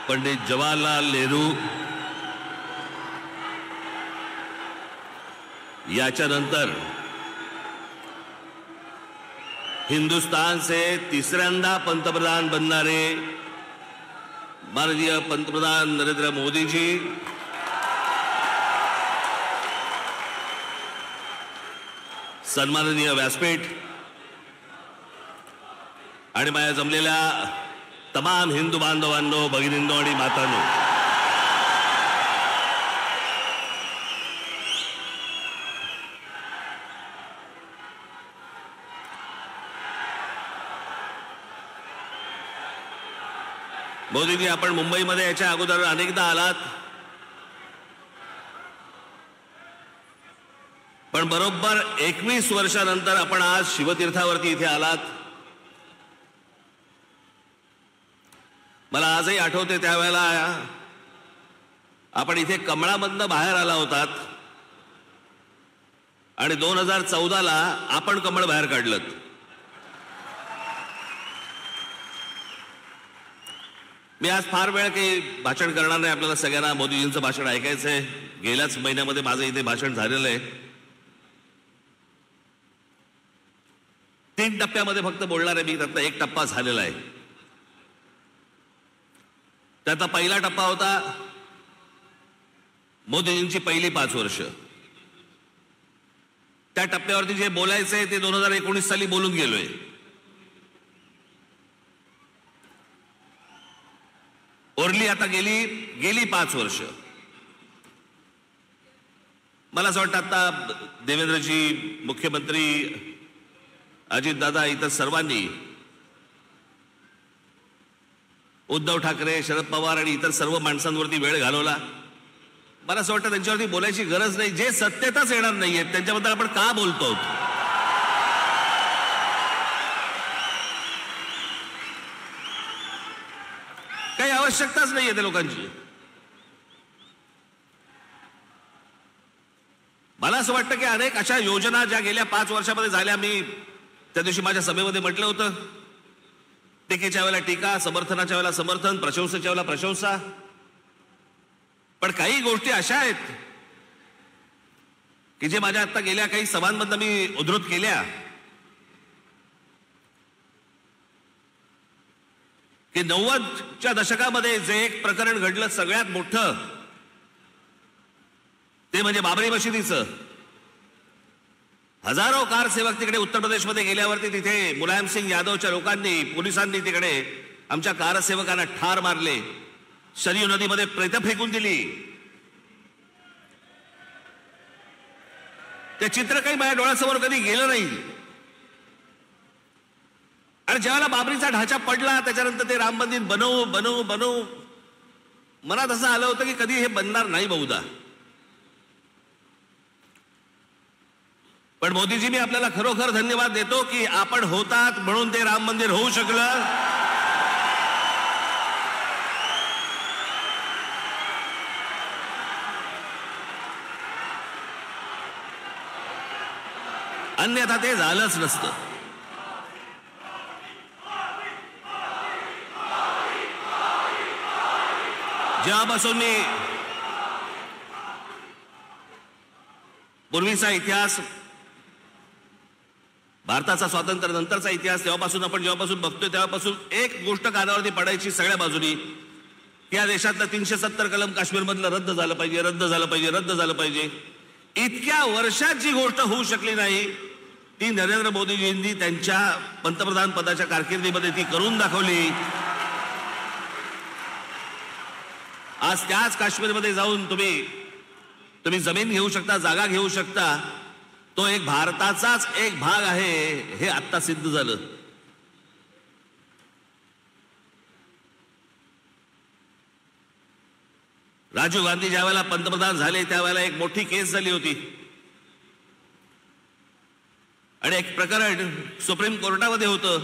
पंडित जवाहरलाल नेहरू, याच्यानंतर हिंदुस्तान से तिसऱ्यांदा पंतप्रधान बनणारे माननीय पंतप्रधान नरेंद्र मोदी जी, सन्माननीय व्यासपीठ आणि माझ्या जमलेल्या तमाम हिंदू बांधवांनो, भगिनींनो आणि मातांनो, मोदीजी, आपण मुंबईमध्ये याच्या अगोदर अनेकदा आलात, पण बरोबर 21 वर्षानंतर आपण आज शिवतीर्थावरती इथे आलात. मला आजही आठवते त्यावेळेला आपण इथे कमळामधनं बाहेर आला होतात आणि 2014ला आपण कमळ बाहेर काढलं. मी आज फार वेळ काही भाषण करणार नाही. आपल्याला सगळ्यांना मोदीजींचं भाषण ऐकायचंय. गेल्याच महिन्यामध्ये माझं इथे भाषण झालेलं आहे. 3 टप्प्यामध्ये फक्त बोलणार आहे मी. त्यातला एक टप्पा झालेला आहे. त्याचा पहिला टप्पा होता मोदीजींची पहिली 5 वर्ष. त्या टप्प्यावरती जे बोलायचंय ते 2019 साली बोलून गेलोय. ओरली आता गेली 5 वर्ष. मला असं वाटतं आता देवेंद्रजी, मुख्यमंत्री, अजितदादा, इतर सर्वांनी, उद्धव ठाकरे, शरद पवार आणि इतर सर्व माणसांवरती वेळ घालवला. मला असं वाटतं त्यांच्यावरती बोलायची गरज नाही. जे सत्यताच येणार नाहीये त्यांच्याबद्दल आपण का बोलतो? काही आवश्यकताच नाहीये त्या लोकांची. मला असं वाटतं की अनेक अशा योजना ज्या गेल्या 5 वर्षामध्ये झाल्या, मी त्या दिवशी माझ्या सभेमध्ये म्हटलं होतं, टीकेच्या वेळेला टीका, समर्थनाच्या वेळेला समर्थन, प्रशंसेच्या वेळेला प्रशंसा. पण काही गोष्टी अशा आहेत की जे माझ्या आता गेल्या काही सभांमधनं मी उद्धृत केल्या की 90च्या दशकामध्ये जे एक प्रकरण घडलं सगळ्यात मोठं, ते म्हणजे बाबरी मशिदीचं. हजारो कारसेवक तिकडे उत्तर प्रदेशमध्ये गेल्यावरती तिथे मुलायम सिंग यादवच्या लोकांनी, पोलिसांनी तिकडे आमच्या कारसेवकांना ठार मारले, शरयू नदीमध्ये प्रेत फेकून दिली. ते चित्र काही माझ्या डोळ्यासमोर कधी गेलं नाही. आणि ज्यावेळेला बाबरीचा ढाचा पडला त्याच्यानंतर ते राम मंदिर बनवू मनात असं आलं होतं की कधी हे बनणार नाही बहुधा. पण मोदीजी, मी आपल्याला खरोखर धन्यवाद देतो की आपण होतात म्हणून ते राम मंदिर होऊ शकलं. अन्यथा ते झालंच नसतं. जेव्हापासून मी पूर्वीचा इतिहास, भारताचा स्वातंत्र्य नंतरचा इतिहास जेव्हापासून बघतोय तेव्हापासून एक गोष्ट कानावरती पडायची सगळ्या बाजूनी, की या देशातलं 370 कलम काश्मीरमधलं रद्द झालं पाहिजे. इतक्या वर्षात जी गोष्ट होऊ शकली नाही ती नरेंद्र मोदीजींनी त्यांच्या पंतप्रधान पदाच्या कारकिर्दीमध्ये ती करून दाखवली. आज त्याच काश्मीरमध्ये जाऊन तुम्ही जमीन घेऊ शकता, जागा घेऊ शकता. तो एक भारताचाच एक भाग आहे हे आत्ता सिद्ध झालं. राजीव गांधी ज्या वेळेला पंतप्रधान झाले त्यावेळेला एक मोठी केस झाली होती आणि एक प्रकरण सुप्रीम कोर्टामध्ये होतं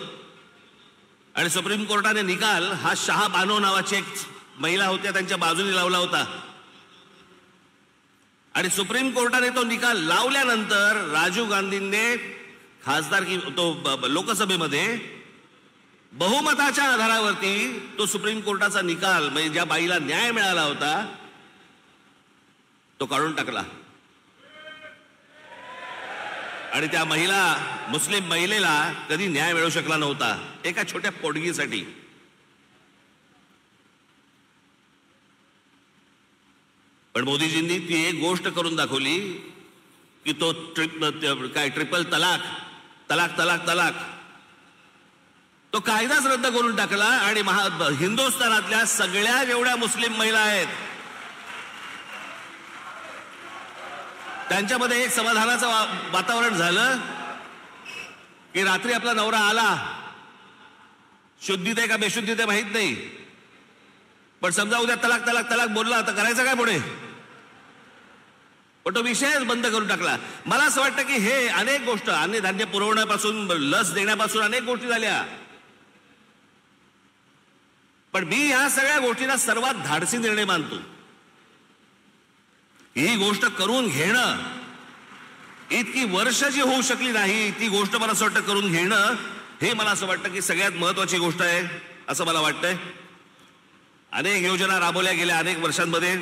आणि सुप्रीम कोर्टाने निकाल हा शाह बानो नावाची एक महिला होत्या त्यांच्या बाजूने लावला होता. आणि सुप्रीम कोर्टाने तो निकाल लावल्यानंतर राजीव गांधींनी लोकसभेमध्ये बहुमताच्या आधारावरती तो सुप्रीम कोर्टाचा निकाल म्हणजे ज्या बाईला न्याय मिळाला होता तो काढून टाकला आणि त्या मुस्लिम महिलेला कधी न्याय मिळू शकला नव्हता एका छोट्या पोटगीसाठी. पण मोदीजींनी ती एक गोष्ट करून दाखवली की तो ट्रिपल तलाक तलाक तलाक तलाक तो कायदाच रद्द करून टाकला आणि हिंदुस्थानातल्या सगळ्या जेवढ्या मुस्लिम महिला आहेत त्यांच्यामध्ये एक समाधानाचं वातावरण झालं की रात्री आपला नवरा आला, शुद्धीत आहे का बेशुद्धीत आहे माहित नाही, पण समजा उद्या तलाक तलाक तलाक बोलला तर करायचं काय पुढे? पण तो विषयच बंद करून टाकला. मला असं वाटतं की हे अनेक गोष्ट अन्नधान्य पुरवण्यापासून लस देण्यापासून अनेक गोष्टी झाल्या, पण मी ह्या सगळ्या गोष्टींना सर्वात धाडसी निर्णय मानतो. ही गोष्ट करून घेणं, इतकी वर्ष जी होऊ शकली नाही ती गोष्ट मला असं वाटतं करून घेणं हे मला असं वाटतं की सगळ्यात महत्वाची गोष्ट आहे असं मला वाटतंय. अनेक योजना राबवल्या गेल्या अनेक वर्षांमध्ये.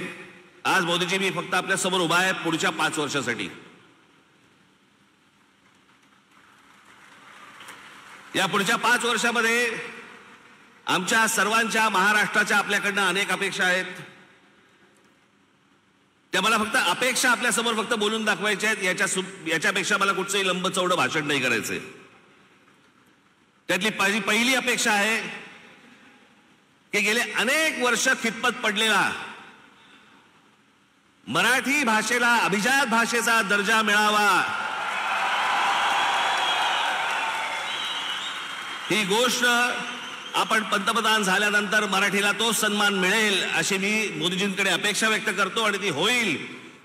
आज मोदीजी मी फक्त आपल्या समोर उभा आहे पुढच्या 5 वर्षासाठी. या पुढच्या 5 वर्षामध्ये आमच्या सर्वांच्या महाराष्ट्राच्या आपल्याकडनं अनेक अपेक्षा आहेत. त्या मला फक्त अपेक्षा आपल्या समोर फक्त बोलून दाखवायच्या आहेत. याच्यापेक्षा मला कुठचंही लंब चौडं भाषण नाही करायचंय. त्यातली माझी पहिली अपेक्षा आहे की गेले अनेक वर्ष खितपत पडलेला मराठी भाषेला अभिजात भाषेचा दर्जा मिळावा, ही गोष्ट आपण पंतप्रधान झाल्यानंतर मराठीला तो सन्मान मिळेल अशी मी मोदीजींकडे अपेक्षा व्यक्त करतो आणि ती होईल,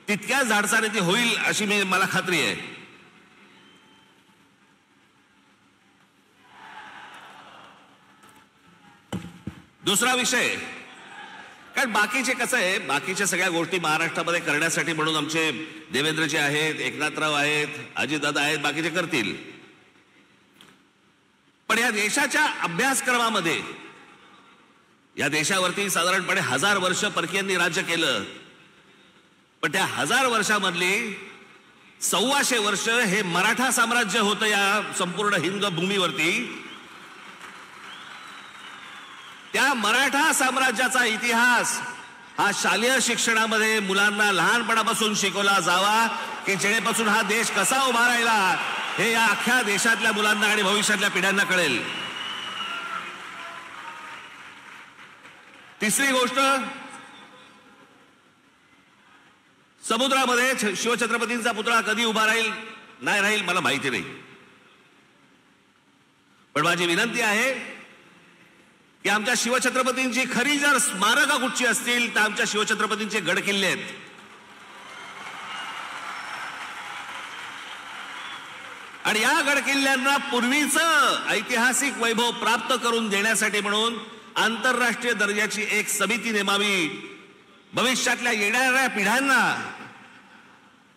तितक्याच धाडसाने ती होईल अशी मला खात्री आहे. दुसरा विषय, कारण बाकीचे कसं आहे, बाकीच्या सगळ्या गोष्टी महाराष्ट्रामध्ये करण्यासाठी म्हणून आमचे देवेंद्रजी आहेत, एकनाथराव आहेत, अजितदादा आहेत, बाकीचे करतील. पण या देशाच्या अभ्यासक्रमामध्ये या देशावरती साधारणपणे 1000 वर्ष परकीयांनी राज्य केलं, पण त्या 1000 वर्षामधली 1400 वर्ष हे मराठा साम्राज्य होतं या संपूर्ण हिंद भूमीवरती. त्या मराठा साम्राज्याचा इतिहास हा शालेय शिक्षणामध्ये मुलांना लहानपणापासून शिकवला जावा की जेणेपासून हा देश कसा उभा राहिला हे या अख्ख्या देशातल्या मुलांना आणि भविष्यातल्या पिढ्यांना कळेल. तिसरी गोष्ट, समुद्रामध्ये शिवछत्रपतींचा पुतळा कधी उभा राहील नाही राहील मला माहिती नाही, पण माझी विनंती आहे की आमच्या शिवछत्रपतींची खरी जर स्मारकं कुठची असतील तर आमच्या शिवछत्रपतींचे गड किल्ले आहेत. आणि या गड किल्ल्यांना पूर्वीचं ऐतिहासिक वैभव प्राप्त करून देण्यासाठी म्हणून आंतरराष्ट्रीय दर्जाची एक समिती नेमावी. भविष्यातल्या येणाऱ्या पिढ्यांना,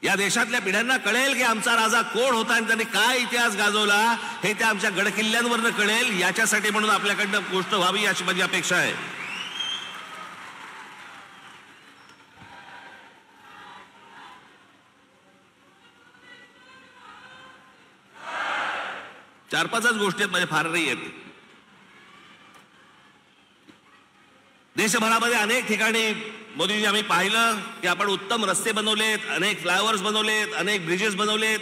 या देशातल्या पिढ्यांना कळेल की आमचा राजा कोण होता आणि त्यांनी काय इतिहास गाजवला हे त्या आमच्या गडकिल्ल्यांवरनं कळेल. याच्यासाठी म्हणून आपल्याकडनं गोष्ट व्हावी अशी माझी अपेक्षा आहे. चार पाचच गोष्टी आहेत, माझ्या फार नाही आहेत. देशभरामध्ये अनेक ठिकाणी मोदीजी आम्ही पाहिलं की आपण उत्तम रस्ते बनवलेत, अनेक फ्लायओव्हर्स बनवलेत, अनेक ब्रिजेस बनवलेत.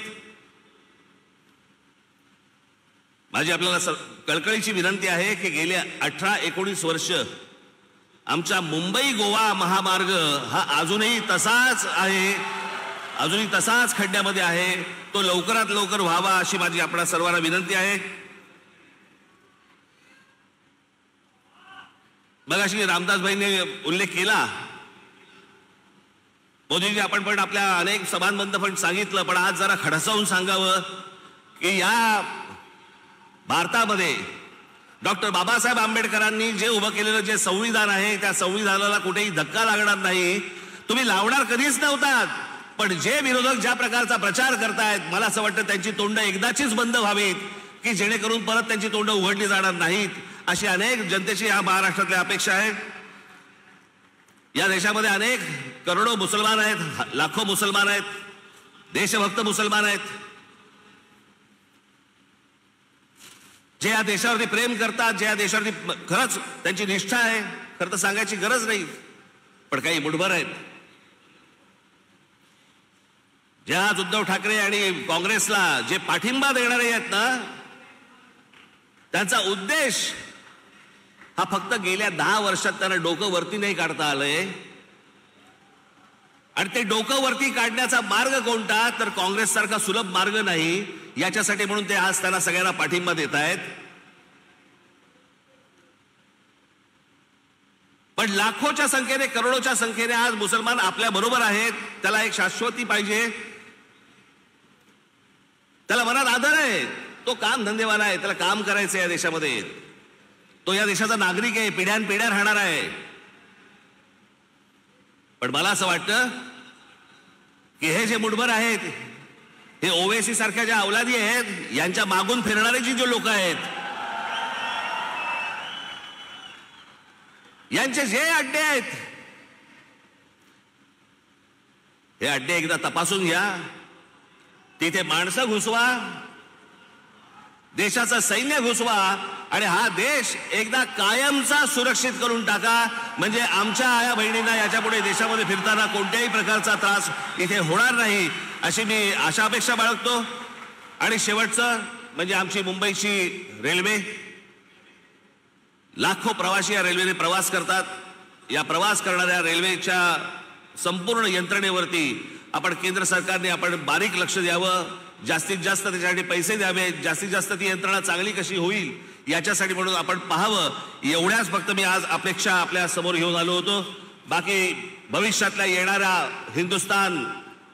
माझी आपल्याला कळकळीची विनंती आहे की गेल्या 18-19 वर्ष आमचा मुंबई गोवा महामार्ग हा अजूनही तसाच आहे, अजूनही तसाच खड्ड्यामध्ये आहे. तो लवकरात लवकर व्हावा अशी माझी आपल्या सर्वांना विनंती आहे. मगाशी रामदासभाईंनी उल्लेख केला, मोदीजी आपण पण आपल्या अनेक सभांबद्दल पण सांगितलं, पण आज जरा खडसावून सांगावं की या भारतामध्ये डॉक्टर बाबासाहेब आंबेडकरांनी जे उभं केलेलं जे संविधान आहे त्या संविधानाला कुठेही धक्का लागणार नाही. तुम्ही लावणार कधीच नव्हतात, पण जे विरोधक ज्या प्रकारचा प्रचार करतायत मला असं वाटतं त्यांची तोंड एकदाचीच बंद व्हावीत की जेणेकरून परत त्यांची तोंड उघडली जाणार नाहीत. अशी अनेक जनतेची या महाराष्ट्रातल्या अपेक्षा आहे. या देशामध्ये अनेक करोडो मुसलमान आहेत, लाखो मुसलमान आहेत, देशभक्त मुसलमान आहेत, जे या देशावरती प्रेम करतात, जे या देशावरती खरंच त्यांची निष्ठा आहे. खरं तर सांगायची गरज नाही, पण काही मुठभर आहेत जे आज उद्धव ठाकरे आणि काँग्रेसला जे पाठिंबा देणारे आहेत ना, त्यांचा उद्देश हा फक्त गेल्या 10 वर्षात त्यांना डोकं वरती नाही काढता आलंय. आणि ते डोकं वरती काढण्याचा मार्ग कोणता, तर काँग्रेस सारखा सुलभ मार्ग नाही. याच्यासाठी म्हणून ते आज त्यांना सगळ्यांना पाठिंबा देत आहेत. पण लाखोच्या संख्येने, करोडोच्या संख्येने आज मुसलमान आपल्या बरोबर आहेत. त्याला एक शाश्वती पाहिजे, त्याला मनात आदर आहे. तो काम धंदेवाला आहे, त्याला काम करायचं या देशामध्ये. तो या देशाचा नागरिक आहे, पिढ्यानपिढ्या राहणार आहे. पण मला असं वाटतं की हे जे मुठभर आहेत, हे ओवेसी सारख्या ज्या अवलादी आहेत, यांच्या मागून फिरणारे जे लोक आहेत, यांचे जे अड्डे आहेत, हे अड्डे एकदा तपासून घ्या. तिथे माणसं घुसवा, देशाचं सैन्य घुसवा आणि हा देश एकदा कायमचा सुरक्षित करून टाका. म्हणजे आमच्या आया बहिणींना याच्यापुढे देशामध्ये फिरताना कोणत्याही प्रकारचा त्रास इथे होणार नाही, अशी मी आशा अपेक्षा बाळगतो. आणि शेवटचं म्हणजे आमची मुंबईची रेल्वे. लाखो प्रवासी या रेल्वेने प्रवास करतात. या प्रवास करणाऱ्या रेल्वेच्या संपूर्ण यंत्रणेवरती आपण केंद्र सरकारने आपण बारीक लक्ष द्यावं. जास्तीत जास्त त्याच्यासाठी पैसे द्यावे, जास्तीत जास्त ती यंत्रणा चांगली कशी होईल याच्यासाठी म्हणून आपण पाहावं. एवढ्याच फक्त मी आज अपेक्षा आपल्या समोर घेऊन आलो होतो. बाकी भविष्यातल्या येणारा हिंदुस्थान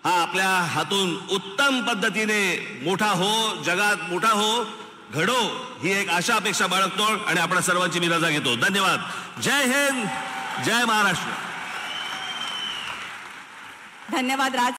हा आपल्या हातून उत्तम पद्धतीने मोठा हो, जगात मोठा हो, घडो, ही एक आशा अपेक्षा बाळगतो आणि आपण सर्वांची मी रजा घेतो. धन्यवाद. जय हिंद, जय महाराष्ट्र. धन्यवाद राज.